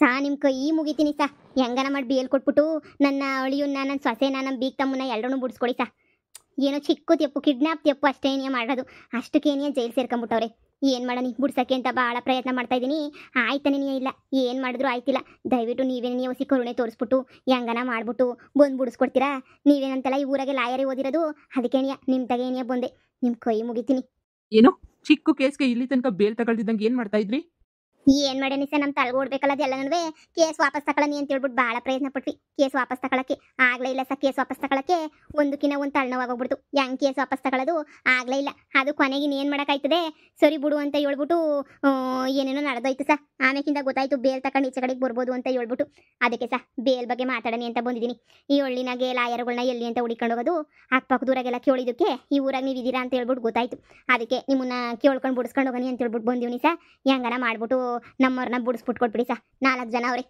ನಿಮ್ಮ ಕೈ ಮುಗಿತೀನಿ ಸಾ. ಹೆಂಗನ ಮಾಡಿ ಬೇಲ್ ಕೊಟ್ಬಿಟ್ಟು ನನ್ನ ಅಳಿಯನ್ನ ನನ್ನ ಸೊಸೆನ ನಮ್ಮ ಬೀಗ್ ತಮ್ಮನ್ನ ಎಲ್ಲರೂ ಬಿಡಿಸ್ಕೊಡಿ ಸಾ. ಏನೋ ಚಿಕ್ಕ ತೆಪ್ಪು ಕಿಡ್ನಾಪ್ ತೆಪ್ಪು ಅಷ್ಟೇನೇ ಮಾಡೋದು, ಅಷ್ಟಕ್ಕೇನೇ ಜೈಲು ಸೇರ್ಕೊಂಬಿಟ್ಟವ್ರೆ. ಏನು ಮಾಡೋಣ ಬಿಡ್ಸಕ್ಕೆ ಅಂತ ಭಾಳ ಪ್ರಯತ್ನ ಮಾಡ್ತಾ ಇದ್ದೀನಿ, ಆಯ್ತಾನೇ ಇಲ್ಲ. ಏನು ಮಾಡಿದ್ರು ಆಯ್ತಿಲ್ಲ. ದಯವಿಟ್ಟು ನೀವೇನೇ ಹೊಸಿ ಕರುಣೆ ತೋರಿಸ್ಬಿಟ್ಟು ಹೆಂಗನ ಮಾಡ್ಬಿಟ್ಟು ಬಂದು ಬಿಡಿಸ್ಕೊಡ್ತೀರಾ? ನೀವೇನಂತಲ್ಲ ಈ ಊರಾಗೆ ಲಾಯರೇ ಓದಿರೋದು, ಅದಕ್ಕೇನಿಯ ನಿಮ್ಮ ತಗೇನಿಯ ಬಂದೆ. ನಿಮ್ಮ ಕೈ ಮುಗಿತೀನಿ. ಏನೋ ಚಿಕ್ಕ ಕೇಸ್ಗೆ ಇಲ್ಲಿ ತನಕ ಬೇಲ್ ತಗೊಳ್ತಿದ್ದಂಗೆ ಏನು ಮಾಡ್ತಾ ಇದ್ರಿ? ಏನು ಮಾಡೇನಿ ಸರ್, ನಮ್ಮ ತಲೆಗೆ ಓಡ್ಬೇಕಲ್ಲ ಅದೆಲ್ಲನೂ. ಕೇಸ್ ವಾಪಸ್ ತಗೊಳ್ಳನಿ ಅಂತ ಹೇಳ್ಬಿಟ್ಟು ಭಾಳ ಪ್ರಯತ್ನ ಪಟ್ವಿ. ಕೇಸ್ ವಾಪಸ್ ತಗೊಳಕ್ಕೆ ಆಗಲೇ ಇಲ್ಲ ಸರ್. ಕೇಸ್ ವಾಪಸ್ ತಗೊಳಕ್ಕೆ ಒಂದಕ್ಕಿಂತ ಒಂದು ತಲೆನೋವಾಗೋಗ್ಬಿಡ್ತು. ಹೆಂಗೆ ಕೇಸ್ ವಾಪಸ್ ತಗೊಳ್ಳೋದು ಆಗಲೇ ಇಲ್ಲ. ಅದು ಕೊನೆಗೆ ಏನು ಮಾಡೋಕ್ಕಾಯ್ತದೆ, ಸರಿ ಬಿಡು ಅಂತ ಹೇಳ್ಬಿಟ್ಟು ಏನೇನೋ ನಡೆದೋಯ್ತು ಸರ್. ಆಮೇಕಿಂದ ಗೊತ್ತಾಯ್ತು ಬೇಲ್ ತಗೊಂಡು ಈಚೆ ಕಡೆಗೆ ಬರ್ಬೋದು ಅಂತ ಹೇಳ್ಬಿಟ್ಟು. ಅದಕ್ಕೆ ಸರ್ ಬೇಲ್ ಬಗ್ಗೆ ಮಾತಾಡೋಣ ಅಂತ ಬಂದಿದ್ದೀನಿ. ಈ ಹಳ್ಳಿನಾಗೆ ಲಾಯರ್ಗಳನ್ನ ಎಲ್ಲಿ ಅಂತ ಹುಡುಕೊಂಡು ಹೋಗೋದು, ಅಕ್ಕಪಕ್ಕದೂರಾಗೆಲ್ಲ ಕೇಳಿದ್ದಕ್ಕೆ ಈ ಊರಾಗ ನೀವು ಇದ್ದೀರಾ ಅಂತ ಹೇಳ್ಬಿಟ್ಟು ಗೊತ್ತಾಯ್ತು. ಅದಕ್ಕೆ ನಿಮ್ಮನ್ನ ಕೇಳ್ಕೊಂಡು ಬಿಡಿಸ್ಕೊಂಡು ಹೋಗೋಣ ಅಂತ ಹೇಳ್ಬಿಟ್ಟು ಬಂದೀನಿ ಸರ್. ಹೆಂಗನ ಮಾಡ್ಬಿಟ್ಟು ನಮ್ಮವ್ರನ್ನ ಬಿಡಿಸ್ಬಿಟ್ಟು ಕೊಟ್ಬಿಡಿ ಸರ್. 4 ಜನ ಅವ್ರೆ.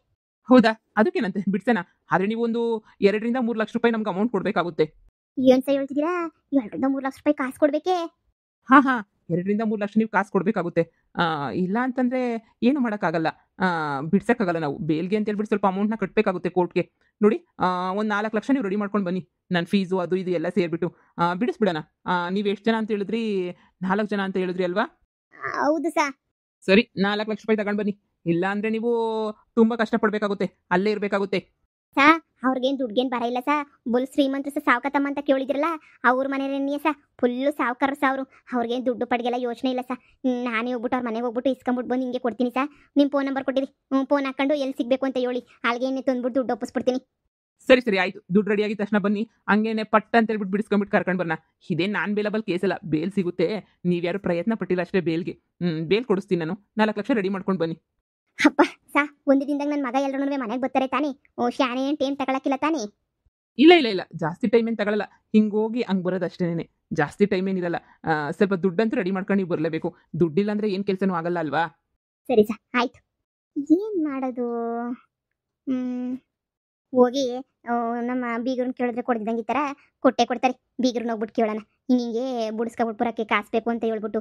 ಹೌದಾ? ಅದಕ್ಕೇನಂತೆ ಬಿಡ್ಸೋಣ. ಆದ್ರೆ ನೀವು ಒಂದು 2-3 ಲಕ್ಷ ರೂಪಾಯಿ ನಮ್ಗೆ ಅಮೌಂಟ್ ಕೊಡ್ಬೇಕಾಗುತ್ತೆ. ಏನ್ ಸಹ ಹೇಳ್ತಿದ್ದೀರಾ? 2-3 ಲಕ್ಷ ರೂಪಾಯಿ ಕಾಸು ಕೊಡ್ಬೇಕೆ? ಹಾ 2-3 ಲಕ್ಷ ನೀವು ಕಾಸು ಕೊಡ್ಬೇಕಾಗುತ್ತೆ. ಇಲ್ಲ ಅಂತಂದ್ರೆ ಏನು ಮಾಡೋಕ್ಕಾಗಲ್ಲ, ಬಿಡ್ಸಕ್ಕಾಗಲ್ಲ. ನಾವು ಬೇಲ್ಗೆ ಅಂತ ಹೇಳ್ಬಿಟ್ಟು ಸ್ವಲ್ಪ ಅಮೌಂಟ್ನ ಕಟ್ಟಬೇಕಾಗುತ್ತೆ ಕೋರ್ಟ್ಗೆ. ನೋಡಿ, ಒಂದು 4 ಲಕ್ಷ ನೀವು ರೆಡಿ ಮಾಡ್ಕೊಂಡು ಬನ್ನಿ. ನನ್ನ ಫೀಸು ಅದು ಇದು ಎಲ್ಲ ಸೇರಿಬಿಟ್ಟು ಬಿಡಿಸ್ಬಿಡೋಣ. ನೀವು ಎಷ್ಟು ಜನ ಅಂತ ಹೇಳಿದ್ರಿ? 4 ಜನ ಅಂತ ಹೇಳಿದ್ರಿ ಅಲ್ವಾ? ಹೌದು ಸರ್. ಸರಿ, 4 ಲಕ್ಷ ರೂಪಾಯಿ ತಗೊಂಡು ಬನ್ನಿ. ಇಲ್ಲ ಅಂದ್ರೆ ನೀವು ತುಂಬಾ ಕಷ್ಟಪಡ್ಬೇಕಾಗುತ್ತೆ, ಅಲ್ಲೇ ಇರಬೇಕಾಗುತ್ತೆ. ಸಾ ಅವ್ರಿಗೇನು ದುಡ್ಗೇನು ಬರ ಇಲ್ಲ ಸಾ. ಬುಲ್ ಶ್ರೀಮಂತರು ಸಹ ಸಾವ್ಕತಮ್ಮ ಅಂತ ಕೇಳಿದ್ರಲ್ಲ, ಅವ್ರ ಮನೆಯೇ ಸಾ ಫುಲ್ಲು ಸಾವ್ಕಾರರು ಸಾ ಅವರು. ಅವ್ರಿಗೇನು ದುಡ್ಡು ಪಡ್ಗೆಲ್ಲ ಯೋಚನೆ ಇಲ್ಲ ಸಾ. ನಾನೇ ಹೋಗ್ಬಿಟ್ಟು ಅವ್ರ ಮನೆಗೆ ಹೋಗ್ಬಿಟ್ಟು ಇಸ್ಕೊಂಬಿಟ್ಟು ಬಂದು ಹಿಂಗೆ ಕೊಡ್ತೀನಿ ಸಾ. ನಿಮ್ಮ ಫೋನ್ ನಂಬರ್ ಕೊಟ್ಟಿರಿ, ಫೋನ್ ಹಾಕೊಂಡು ಎಲ್ಲಿ ಸಿಗಬೇಕು ಅಂತ ಹೇಳಿ ಅಲ್ಲಿಗೆ ಏನೇ ತಂದ್ಬಿಟ್ಟು ದುಡ್ಡು ಒಪ್ಪಿಸ್ಬಿಡ್ತೀನಿ. ಸರಿ ಆಯ್ತು, ದುಡ್ಡು ರೆಡಿ ಆಗಿದ ತಕ್ಷಣ ಬನ್ನಿ. ಹಂಗೇನೆ ಪಟ್ಟ ಅಂತ ಹೇಳ್ಬಿಟ್ಟು ಬಿಡಿಸ್ಕೊಂಡ್ಬಿಟ್ಟು ಕರ್ಕೊಂಡು ಬರೋಣ. ಇದೇ ನಾನ್ ಬೇಲಬಲ್ ಕೇಸ್ ಅಲ್ಲ, ಬೇಲ್ ಸಿಗುತ್ತೆ. ನೀವ್ಯಾರು ಪ್ರಯತ್ನ ಪಟ್ಟಿಲ್ಲ ಅಷ್ಟೇ ಬೇಲ್ಗೆ. ಬೇಲ್ ಕೊಡಿಸ್ತೀನಿ ನಾನು. 4 ಲಕ್ಷ ರೆಡಿ ಮಾಡ್ಕೊಂಡು ಬನ್ನಿ. ಅಪ್ಪ ಸಾ, ಒಂದು ದಿನದಾಗ ನನ್ನ ಮಗ ಎಲ್ಲರೂ ಮನೆಗೆ ಬರ್ತಾರೆ ತಾನೇ? ಶಾನೆ ಏನು ಟೈಮ್ ತಗೊಳಕ್ಕಿಲ್ಲ ತಾನೇ? ಇಲ್ಲ, ಜಾಸ್ತಿ ಟೈಮ್ ಏನು ತಗೊಳ್ಳಲ್ಲ. ಹಿಂಗೋಗಿ ಹಂಗೆ ಬರೋದು ಅಷ್ಟೇನೆ, ಜಾಸ್ತಿ ಟೈಮ್ ಏನಿರಲ್ಲ. ಸ್ವಲ್ಪ ದುಡ್ಡಂತೂ ರೆಡಿ ಮಾಡ್ಕೊಂಡು ನೀವು ಬರಲೇಬೇಕು. ದುಡ್ಡಿಲ್ಲ ಅಂದ್ರೆ ಏನು ಕೆಲಸನೂ ಆಗಲ್ಲ ಅಲ್ವಾ? ಸರಿ ಸಾ, ಆಯ್ತು. ಏನು ಮಾಡೋದು? ಹೋಗಿ ನಮ್ಮ ಬೀಗರನ್ನ ಕೇಳಿದ್ರೆ ಕೊಡ್ದಿದ್ದಂಗೆ ಈ ಥರ ಕೊಟ್ಟೆ ಕೊಡ್ತಾರೆ. ಬೀಗರನ್ನ ಹೋಗ್ಬಿಟ್ಟು ಕೇಳೋಣ, ಹಿಂಗೆ ಬುಡಿಸ್ಕೊಬಿಟ್ಟು ಬರೋಕ್ಕೆ ಕಾಸು ಬೇಕು ಅಂತ ಹೇಳ್ಬಿಟ್ಟು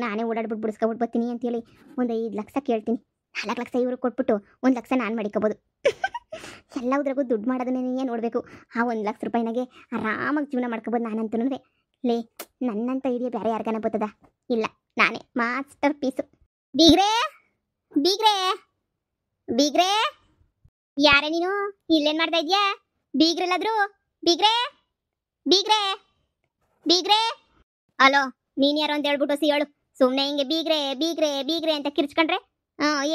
ನಾನೇ ಓಡಾಡ್ಬಿಟ್ಟು ಬುಡಿಸ್ಕೊಬಿಟ್ಟು ಬರ್ತೀನಿ ಅಂತೇಳಿ ಒಂದು 5 ಲಕ್ಷ ಕೇಳ್ತೀನಿ. 4 ಲಕ್ಷ ಇವ್ರಿಗೆ ಕೊಟ್ಬಿಟ್ಟು 1 ಲಕ್ಷ ನಾನು ಮಾಡಿಕೋಬೋದು. ಎಲ್ಲದ್ರಾಗೂ ದುಡ್ಡು ಮಾಡೋದನ್ನೇ ನೋಡಬೇಕು. ಆ 1 ಲಕ್ಷ ರೂಪಾಯಿನಾಗೆ ಆರಾಮಾಗಿ ಜೀವನ ಮಾಡ್ಕೋಬೋದು ನಾನಂತೂ. ಲೇ, ನನ್ನಂತ ಹಿರಿಯ ಬೇರೆ ಯಾರಿಗಾನ ಬರ್ತದ? ಇಲ್ಲ, ನಾನೇ ಮಾಸ್ಟರ್ ಪೀಸು. ಬೀಗ್ರೇ ಬೀಗ್ರೇ ಬೀಗ್ರೇ, ಯಾರೇ ನೀನು? ಇಲ್ಲೇನು ಮಾಡ್ತಾ ಇದೀಯಾ? ಬೀಗ್ರೆಲ್ಲಾದ್ರು? ಬೀಗ್ರೇ ಬೀಗ್ರೇ ಬೀಗ್ರೇ, ಅಲೋ, ನೀನು ಯಾರು ಅಂತ ಹೇಳ್ಬಿಟ್ಟು ಸಿ ಹೇಳು. ಸುಮ್ಮನೆ ಹಿಂಗೆ ಬೀಗ್ರೆ ಬೀಗ್ರೆ ಬೀಗ್ರೆ ಅಂತ ಕಿರ್ಚ್ಕೊಂಡ್ರೆ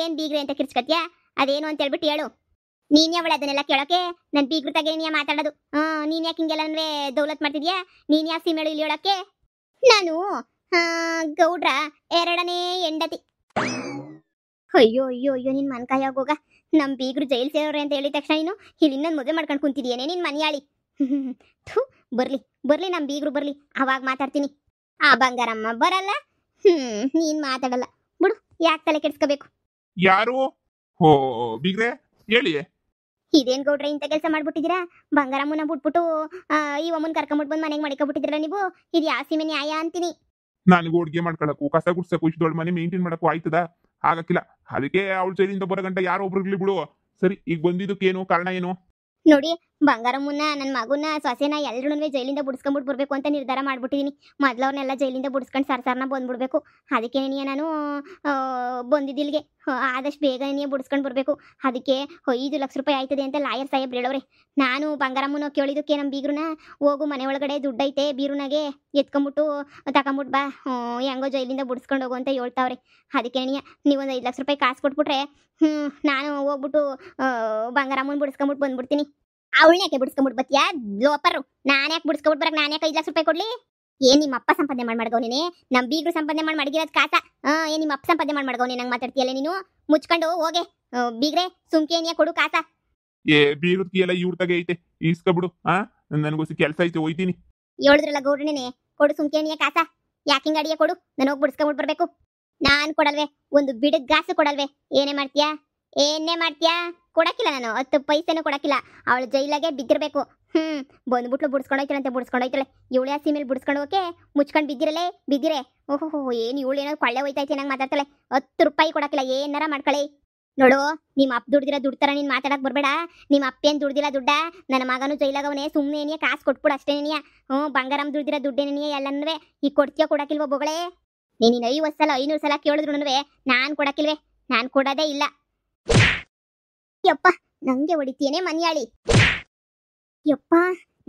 ಏನು ಬೀಗ್ರೆ ಅಂತ ಕಿರ್ಚ್ಕತ್ಯಾ? ಅದೇನು ಅಂತ ಹೇಳ್ಬಿಟ್ಟು ಹೇಳು. ನೀನು ಯಾವಳ ಅದನ್ನೆಲ್ಲ ಕೇಳೋಕೆ? ನನ್ನ ಬೀಗ್ರ ತಗೇನಿಯಾ ಮಾತಾಡೋದು? ನೀನು ಯಾಕೆ ಹಿಂಗೆಲ್ಲ ದೌಲತ್ ಮಾಡ್ತಿದ್ಯಾ? ನೀನು ಯಾಕೆ ಸಿಮೇಳು ಇಲ್ಲಿ ಹೇಳೋಕ್ಕೆ? ನಾನು ಗೌಡ್ರ 2ನೇ ಹೆಂಡತಿ. ಅಯ್ಯೋ ಅಯ್ಯೋ ಅಯ್ಯೋ, ನಿನ್ನ ಮನ್ಕಾಯೋಗೋಗ. ನಮ್ಮ ಬೀಗರು ಜೈಲು ಸೇರೋರೆ ಅಂತ ಹೇಳಿದ ತಕ್ಷಣ ನೀನು ಇಲ್ಲಿ ಇನ್ನೊಂದು ಮದುವೆ ಮಾಡ್ಕೊಂಡು ಕುಂತಿದ್ಯೇನೆ ನಿನ್ನ ಮನೆಯಾಳಿ. ಬರ್ಲಿ ನಮ್ಮ ಬೀಗರು ಬರ್ಲಿ, ಅವಾಗ ಮಾತಾಡ್ತೀನಿ. ಆ ಬಂಗಾರಮ್ಮ ಬರಲ್ಲ, ನೀನು ಮಾತಾಡಲ್ಲ ಬಿಡು. ಯಾಕೆ ತಲೆ ಕೆಡ್ಸ್ಕೋಬೇಕು? ಯಾರು? ಹೋ ಬೀಗ್ರೆ, ಹೇಳಿ. ಇದೇನ್ ಗೌಡ್ರೆ ಇಂಥ ಕೆಲಸ ಮಾಡ್ಬಿಟ್ಟಿದ್ದೀರಾ? ಬಂಗಾರಮ್ಮನ ಬಿಟ್ಬಿಟ್ಟು ಈ ಅಮ್ಮನ ಕರ್ಕೊಂಬಿಟ್ಟು ಬಂದು ಮನೆಗೆ ಮಡಿಕೊಬಿಟ್ಟಿದ್ದೀರಾ ನೀವು. ಇದು ಯಾವ ಸೀಮೆ ನ್ಯಾಯ ಅಂತೀನಿ. ನನಗೂ ಅಡ್ಗೆ ಮಾಡ್ಕೊಳಕು, ಕಸ ಗುಡ್ಸಕು, ಇಷ್ಟು ದೊಡ್ಡ ಮನೆ ಮೇಂಟೈನ್ ಮಾಡಕ್ಕೂ ಆಯ್ತದ? ಆಗಕ್ಕಿಲ್ಲ. ಅದಕ್ಕೆ ಅವಳು ಜೈಲಿಂದ ಬರೋ ಗಂಟ ಯಾರೋ ಒಬ್ರು ಇರ್ಲಿ ಬಿಡು. ಸರಿ, ಈಗ ಬಂದಿದ್ದಕ್ಕೇನು ಕಾರಣ ಏನು? ನೋಡಿ, ಬಂಗಾರಮ್ಮನ ನನ್ನ ಮಗುನ ಸೊಸೆನ ಎಲ್ಲರೂ ಜೈಲಿಂದ ಬಿಡಿಸ್ಕೊಂಡ್ಬಿಟ್ಟು ಬರಬೇಕು ಅಂತ ನಿರ್ಧಾರ ಮಾಡ್ಬಿಟ್ಟಿದ್ದೀನಿ. ಮೊದಲವ್ರನ್ನೆಲ್ಲ ಜೈಲಿಂದ ಬಿಡಿಸ್ಕೊಂಡು ಸರ್ಸಾರನ ಬಂದ್ಬಿಡ್ಬೇಕು. ಅದಕ್ಕೆ ನಾನು ಬಂದಿದ್ದಿಲ್ಗೆ ಆದಷ್ಟು ಬೇಗ ನೀನು ಬಿಡಿಸ್ಕೊಂಡು ಬರಬೇಕು. ಅದಕ್ಕೆ 5 ಲಕ್ಷ ರೂಪಾಯಿ ಆಯ್ತದೆ ಅಂತ ಲಾಯರ್ ಸಾಹೇಬ್ರು ಹೇಳೋರೆ. ನಾನು ಬಂಗಾರಮ್ಮನ ಕೇಳಿದ್ದಕ್ಕೆ ನಮ್ಮ ಬೀಗ್ರನ್ನ ಹೋಗು ಮನೆ ಒಳಗಡೆ ದುಡ್ಡೈತೆ ಬೀರುನಾಗೆ ಎತ್ಕೊಂಬಿಟ್ಟು ತಗೊಂಬಿಟ್ಟು ಬಾ, ಹೆಂಗೋ ಜೈಲಿಂದ ಬಿಡಿಸ್ಕೊಂಡು ಹೋಗು ಅಂತ ಹೇಳ್ತಾವ್ರೆ. ಅದಕ್ಕೆ ನೀವು ಒಂದು 5 ಲಕ್ಷ ರೂಪಾಯಿ ಕಾಸು ಕೊಟ್ಬಿಟ್ರೆ ನಾನು ಹೋಗ್ಬಿಟ್ಟು ಬಂಗಾರಮ್ಮನ ಬಿಡಿಸ್ಕೊಂಬಿಟ್ಟು ಬಂದ್ಬಿಡ್ತೀನಿ. ಅವಳನ್ನ ಯಾಕೆ ಬಿಡಿಸ್ಕೊಂಬಿಟ್ಟು ಬತ್ತೀಯಾ ಲೋಪರು? ನಾನು ಯಾಕೆ ಬಿಡಿಸ್ಕೊಂಬಿಟ್ಟು ಬರಕ್ಕೆ ನಾನು ಯಾಕೆ 5 ಲಕ್ಷ ರೂಪಾಯಿ ಕೊಡ್ಲಿ? ಏನ್ ನಿಮ್ಮ ಅಪ್ಪ ಸಂಪಾದನೆ ಮಾಡ್ಗವನೇ? ನಮ್ಮ ಬೀಗರು ಸಂಪಾದನೆ ಮಾಡಿಗಿರೋದು ಕಾಸ. ಏನ್ ನಿಮ್ಮ ಅಪ್ಪ ಸಂಪಾದನೆ ಮಾಡ್ಗವನೇ? ನಂಗೆ ಮಾತಾಡ್ತೀಯಲ್ಲ ನೀನು? ಮುಚ್ಕೊಂಡು ಹೋಗೆ ಬೀಗ್ರೆ, ಸುಮ್ಕೇನಿಯ ಕೊಡು ಕಾಸ. ಏ ಬೀರುದ್ಕಿ ಎಲ್ಲ ಇವ್ರ ತಗೆ ಐತೆ, ಈಸ್ಕೊಬಿಡು. ನನಗೋಸಿ ಕೆಲಸ ಐತೆ, ಹೋಯ್ತೀನಿ. ಹೇಳಿದ್ರಲ್ಲ ಗೌಡ್ರನೇ, ಕೊಡು ಸುಮ್ಕೇನಿಯ ಕಾಸ. ಯಾಕಿಂಗ ಅಡಿಯ ಕೊಡು, ನಾನು ಹೋಗಿ ಬಿಡಿಸ್ಕೊಂಬಿಟ್ಟು ಬರ್ಬೇಕು. ನಾನು ಕೊಡಲ್ವೇ, ಒಂದು ಬಿಡದ್ ಗಾಸು ಕೊಡಲ್ವೇ? ಏನೇ ಮಾಡ್ತೀಯಾ? ಕೊಡಕ್ಕಿಲ್ಲ, ನಾನು 10 ಪೈಸೆನೂ ಕೊಡಕ್ಕಿಲ್ಲ. ಅವಳು ಜೈಲಾಗೆ ಬಿದ್ದಿರ್ಬೇಕು. ಬಂದ್ಬಿಟ್ಲು ಬಿಡಿಸ್ಕೊಂಡೋಯ್ತಾಳಂತೆ, ಬಿಡಿಸ್ಕೊಂಡೋಯ್ತಾಳೆ. ಇವಳು ಯಾವ ಸೀಮೆಯಲ್ಲಿ ಬಿಡಿಸ್ಕೊಂಡು ಹೋಗಕ್ಕೆ ಮುಚ್ಕೊಂಡು ಬಿದ್ದಿರೆ. ಓಹೋ, ಏನು ಇವಳು ಏನೋ ಕೊಳ್ಳೆ ಹೋಯ್ತೈತೆ ನಂಗೆ ಮಾತಾಡ್ತಾಳೆ. 10 ರೂಪಾಯಿ ಕೊಡಕ್ಕಿಲ್ಲ, ಏನಾರ ಮಾಡ್ಕೊಳ್ಳಿ. ನೋಡು, ನಿಮ್ಮ ಅಪ್ಪ ದುಡ್ದಿರೋ ದುಡ್ಡು ತರ ನೀನ್ ಮಾತಾಡಕ್ ಬರ್ಬೇಡ. ನಿಮ್ಮ ಅಪ್ಪೇನ್ ದುಡ್ದಿಲ್ಲ ದುಡ್ಡ, ನನ್ನ ಮಗನು ಜೈಲಾಗವನೇ, ಸುಮ್ಮನೆ ಏನಿಯ ಕಾಸು ಕೊಟ್ಬಿಡು ಅಷ್ಟೇನಿಯ. ಬಂಗಾರಂ ದುಡ್ದಿರೋ ದುಡ್ಡೇನಿಯ ಎಲ್ಲನೂ ಈಗ ಕೊಡ್ತೀಯೋ ಕೊಡಕ್ಕಿಲ್ವೋ ಬೊಗಳೇ? ನೀನು 50 ಸಲ 500 ಸಲ ಕೇಳಿದ್ರು ನಾನ್ ಕೊಡಕ್ಕಿಲ್ವೇ? ನಾನ್ ಕೊಡೋದೇ ಇಲ್ಲ. ಯಪ್ಪ, ನಂಗೆ ಹೊಡಿತೀಯೇನೆ ಮನ್ಯಾಳಿ. ಯಪ್ಪ,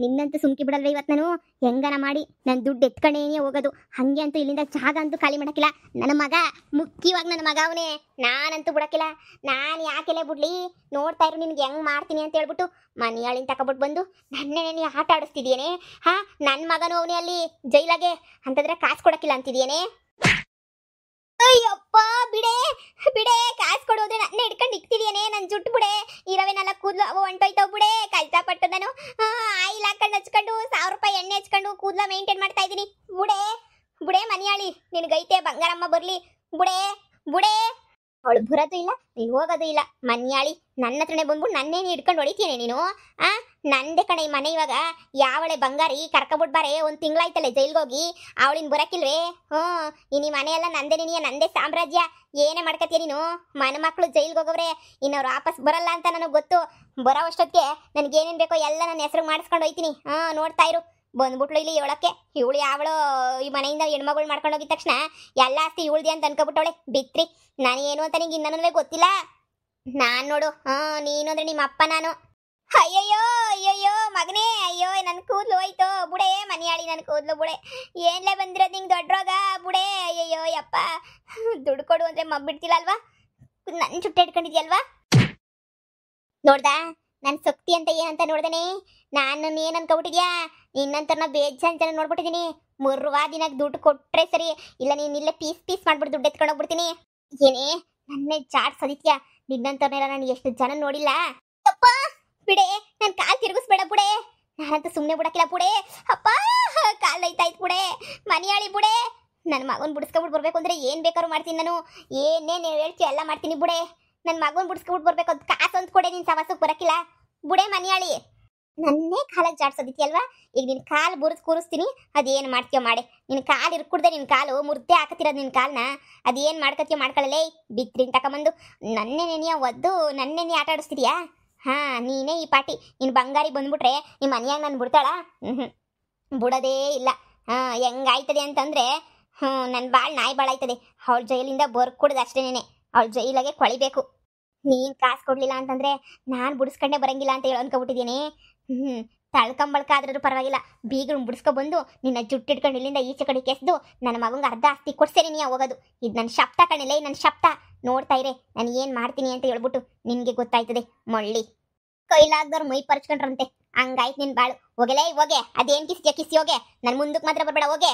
ನಿನ್ನಂತೂ ಸುಮ್ಕಿ ಬಿಡಲ್ವ ಇವತ್ತು ನಾನು. ಹೆಂಗನ ಮಾಡಿ ನನ್ನ ದುಡ್ಡು ಎತ್ಕೊಂಡೇನೇ ಹೋಗೋದು. ಹಂಗೆ ಅಂತೂ ಇಲ್ಲಿಂದ ಜಾಗ ಅಂತೂ ಖಾಲಿ ಮಾಡಕ್ಕಿಲ್ಲ. ನನ್ನ ಮಗ ಮುಖ್ಯವಾಗಿ ನನ್ನ ಮಗ ಅವನೇ, ನಾನಂತೂ ಬಿಡಕ್ಕಿಲ್ಲ. ನಾನು ಯಾಕೆಲೆ ಬಿಡ್ಲಿ? ನೋಡ್ತಾ ಇರು ನಿನ್ಗೆ ಹೆಂಗ್ ಮಾಡ್ತೀನಿ ಅಂತ ಹೇಳ್ಬಿಟ್ಟು ಮನೆಯಾಳಿನ ತಗೊಬಿಟ್ಟು ಬಂದು ನನ್ನೇ ನೀ ಆಟ ಆಡಿಸ್ತಿದ್ಯೇನೆ. ನನ್ನ ಮಗನು ಅವನೇ ಅಲ್ಲಿ ಜೈಲಾಗೆ ಅಂತಂದ್ರೆ ಕಾಸು ಕೊಡಕ್ಕಿಲ್ಲ ಅಂತಿದ್ಯೇನೆ. ಅಯ್ಯಪ್ಪ, ಬಿಡೆ ಬಿಡೆ, ಕಾಸು ಕೊಡೋದ್ರೆ ನನ್ನ ಹಿಡ್ಕೊಂಡು ಇಕ್ತಿದ್ಯೇನೆ. ನನ್ನ ಜುಟ್ಟು ಬಿಡೆ, ಇರವೇನೆಲ್ಲ ಕೂದಲು ಅವು ಹೊಂಟೋಯ್ತಾವ್ ಬಿಡೆ. ಕಷ್ಟಪಟ್ಟು ನಾನು ಆಯಿಲ್ ಹಾಕೊಂಡು ಹಚ್ಕೊಂಡು 1000 ರೂಪಾಯಿ ಎಣ್ಣೆ ಹಚ್ಕೊಂಡು ಕೂದಲ ಮೇಂಟೈನ್ ಮಾಡ್ತಾ ಇದ್ದೀನಿ. ಬುಡೆ ಬುಡೆ ಮನಿಯಾಳಿ, ನಿನಗೈತೆ ಬಂಗಾರಮ್ಮ ಬರ್ಲಿ. ಬುಡೆ ಬುಡೆ, ಅವಳು ಬರೋದು ಇಲ್ಲ, ನೀನು ಹೋಗೋದು ಇಲ್ಲ. ಮನ್ಯಾಳಿ ನನ್ನ ಹತ್ರನೇ ಬಂದ್ಬಿಟ್ಟು ನನ್ನೇನು ಹಿಡ್ಕೊಂಡು ಹೊಡಿತೀಯನೆ ನೀನು? ನಂದೇ ಕಣೆ ಈ ಮನೆ. ಇವಾಗ ಯಾವಳೆ ಬಂಗಾರಿ ಕರ್ಕೊಬಿಟ್ಬಾರೆ, 1 ತಿಂಗಳಾಯ್ತಲ್ಲ ಜೈಲ್ಗೋಗಿ. ಅವಳಿನ ಬರಕಿಲ್ವೇ? ಇನ್ನು ಮನೆಯೆಲ್ಲ ನಂದೇ, ನಿನಿಯ ನಂದೇ ಸಾಮ್ರಾಜ್ಯ. ಏನೇ ಮಾಡ್ಕತ್ತೀಯ ನೀನು? ಮನೆ ಮಕ್ಕಳು ಜೈಲ್ಗೆ ಹೋಗೋವ್ರೆ, ಇನ್ನವ್ರು ವಾಪಸ್ ಬರಲ್ಲ ಅಂತ ನನಗೆ ಗೊತ್ತು. ಬರೋ ಅಷ್ಟೊತ್ತಿಗೆ ನನಗೇನೇನು ಬೇಕೋ ಎಲ್ಲ ನನ್ನ ಹೆಸರು ಮಾಡಿಸ್ಕೊಂಡು ಹೋಯ್ತೀನಿ. ನೋಡ್ತಾ ಇರು. ಬಂದ್ಬಿಟ್ಲು ಇಲ್ಲಿ ಹೇಳಕ್ಕೆ. ಇವಳು ಯಾವಳು ಈ ಮನೆಯಿಂದ ಹೆಣ್ಮಗಳು ಮಾಡ್ಕೊಂಡು ಹೋಗಿದ ತಕ್ಷಣ ಎಲ್ಲ ಆಸ್ತಿ ಇವಳ್ದಿ ಅಂತ ಅನ್ಕೊಬಿಟ್ಟವಳೆ. ಬಿತ್ರಿ, ನಾನು ಏನು ಅಂತ ನಿಂಗೆ ಇನ್ನೂ ಗೊತ್ತಿಲ್ಲ. ನಾನು ನೋಡು, ನೀನು ಅಂದ್ರೆ ನಿಮ್ಮ ಅಪ್ಪ ನಾನು. ಅಯ್ಯಯ್ಯೋ ಅಯ್ಯಯ್ಯೋ ಮಗನೇ, ಅಯ್ಯೋ ನನ್ನ ಕೂದಲು ಹೋಯ್ತು ಬುಡೆ. ಮನಿಯಾಳಿ ನನ್ನ ಕೂದಲು ಬುಡೆ. ಏನ್ಲೇ ಬಂದಿರೋದು ನಿಂಗೆ ದೊಡ್ಡ ರೋಗ ಬುಡೆ? ಅಯ್ಯಯ್ಯೋ ಯಪ್ಪ, ದುಡ್ಡು ಕೊಡು ಅಂದ್ರೆ ಮಗ್ಬಿಡ್ತಿಲ್ಲ ಅಲ್ವಾ? ನನ್ನ ಚುಟ್ಟ ಇಟ್ಕೊಂಡಿದ್ಯಲ್ವಾ? ನೋಡ್ದಾ ನನ್ನ ಶಕ್ತಿ ಅಂತ ಏನಂತ ನೋಡ್ದೇನೆ? ನಾನು ಏನು ಅನ್ಕೊಬಿಟ್ಟಿದ್ಯಾ? ನಿನ್ನಂತರ್ನ ಬೇಜಾನ್ ಜನ ನೋಡ್ಬಿಟ್ಟಿದ್ದೀನಿ. ಮುರ್ವಾ ದಿನಕ್ಕೆ ದುಡ್ಡು ಕೊಟ್ರೆ ಸರಿ, ಇಲ್ಲ ನೀನು ಇಲ್ಲೇ ಪೀಸ್ ಮಾಡ್ಬಿಟ್ಟು ದುಡ್ಡು ಎತ್ಕೊಂಡು ಹೋಗ್ಬಿಡ್ತೀನಿ. ಏನೇ ನನ್ನೇ ಚಾಟ್ ಸದಿತ್ಯಾ? ನಿನ್ನಂತರ್ನೆಲ್ಲ ನಾನು ಎಷ್ಟು ಜನ ನೋಡಿಲ್ಲ. ಅಪ್ಪ ಬಿಡೆ, ನನ್ನ ಕಾಲು ತಿರುಗಿಸ್ಬೇಡ ಬುಡೆ. ನಾನಂತೂ ಸುಮ್ಮನೆ ಬಿಡಕ್ಕಿಲ್ಲ ಬುಡೆ. ಅಪ್ಪ, ಕಾಲು ಐತಾಯ್ತು ಬುಡೆ. ಮನಿಯಾಳಿ ಬುಡೆ, ನನ್ನ ಮಗನ ಬಿಡಿಸ್ಕೊಂಬಿಟ್ಟು ಬರ್ಬೇಕು ಅಂದ್ರೆ ಏನು ಬೇಕಾದ್ರು ಮಾಡ್ತೀನಿ ನಾನು. ಏನೇನು ಹೇಳ್ತೀಯ ಎಲ್ಲ ಮಾಡ್ತೀನಿ ಬುಡೆ. ನನ್ನ ಮಗನ ಬಿಡಿಸ್ಕೊಂಬಿಟ್ಟು ಬರ್ಬೇಕು ಅಂತ ಕಾಸು ಅಂತ ಕೊಡೆ. ನೀನು ಸವಾಸಕ್ಕೆ ಬರಕ್ಕಿಲ್ಲ ಬುಡೆ. ಮನಿಯಾಳಿ ನನ್ನೇ ಕಾಲಾಗಿ ಜಾಡ್ಸೋದಿತ್ಯಲ್ವಾ? ಈಗ ನಿನ್ನ ಕಾಲು ಬುರಿದು ಕೂರಿಸ್ತೀನಿ, ಅದೇನು ಮಾಡ್ತೀಯೋ ಮಾಡಿ. ನಿನ್ನ ಕಾಲು ಇರ್ಕುಡ್ದೆ, ನಿನ್ನ ಕಾಲು ಮುರ್ದೆ ಹಾಕತ್ತಿರೋದು ನಿನ್ನ ಕಾಲನ್ನ. ಅದೇನು ಮಾಡ್ಕತ್ತೀಯೋ ಮಾಡ್ಕೊಳ್ಳಲೇ. ಬಿತ್ರಿನ ತಗೊಂಬಂದು ನನ್ನೇ ನೆನೆಯ ಒದ್ದು ನನ್ನೇ ಆಟ ಆಡಿಸ್ತಿದ್ಯಾ? ನೀನೇ ಈ ಪಾಟಿ. ನಿನ್ನ ಬಂಗಾರಿ ಬಂದ್ಬಿಟ್ರೆ ನಿಮ್ಮ ಮನೆಯಾಗ ನಾನು ಬಿಡ್ತಾಳ? ಬಿಡೋದೇ ಇಲ್ಲ. ಹೆಂಗಾಯ್ತದೆ ಅಂತಂದರೆ ನನ್ನ ಬಾಳ್ ನಾಯಿ ಬಾಳ್ ಆಯ್ತದೆ. ಅವಳ ಜೈಲಿಂದ ಬರ್ಕೊಡ್ದು ಅಷ್ಟೇನೆ. ಅವಳ ಜೈಲಾಗೆ ಕೊಳಿಬೇಕು. ನೀನು ಕಾಸು ಕೊಡಲಿಲ್ಲ ಅಂತಂದರೆ ನಾನು ಬಿಡಿಸ್ಕೊಂಡೇ ಬರಂಗಿಲ್ಲ ಅಂತ ಹೇಳಿ ಅನ್ಕೊಬಿಟ್ಟಿದ್ದೀನಿ. ತಳ್ಕೊಂಬಳ್ಕಾದ್ರೂ ಪರವಾಗಿಲ್ಲ, ಬೀಗರು ಬಿಡಿಸ್ಕೊಬಂದು ನಿನ್ನ ಜುಟ್ಟು ಇಟ್ಕೊಂಡು ಇಲ್ಲಿಂದ ಈಚೆ ಕಡೆ ಕೆಸ್ದು ನನ್ನ ಮಗಂಗೆ ಅರ್ಧ ಆಸ್ತಿ ಕೊಡ್ಸೇನೆ ನೀ ಹೋಗೋದು. ಇದು ನನ್ನ ಶಬ್ದ ಕಣಿಲ್ಲ, ನನ್ನ ಶಬ್ದ. ನೋಡ್ತಾ ಇರೇ ನಾನು ಏನು ಮಾಡ್ತೀನಿ ಅಂತ ಹೇಳ್ಬಿಟ್ಟು ನಿನಗೆ ಗೊತ್ತಾಯ್ತದೆ. ಮೊಳ್ಳಿ ಕೈಲಾಗ್ದವ್ರು ಮೈ ಪರ್ಚ್ಕೊಂಡ್ರಂತೆ. ಹಂಗಾಯ್ತು ನಿನ್ನ ಬಾಳು. ಹೋಗಲೇ ಹೋಗೆ, ಅದೇನು ಕಿಸಿ ಹೋಗೆ. ನನ್ನ ಮುಂದಕ್ಕೆ ಮಾತ್ರ ಬರಬೇಡ ಹೋಗೆ.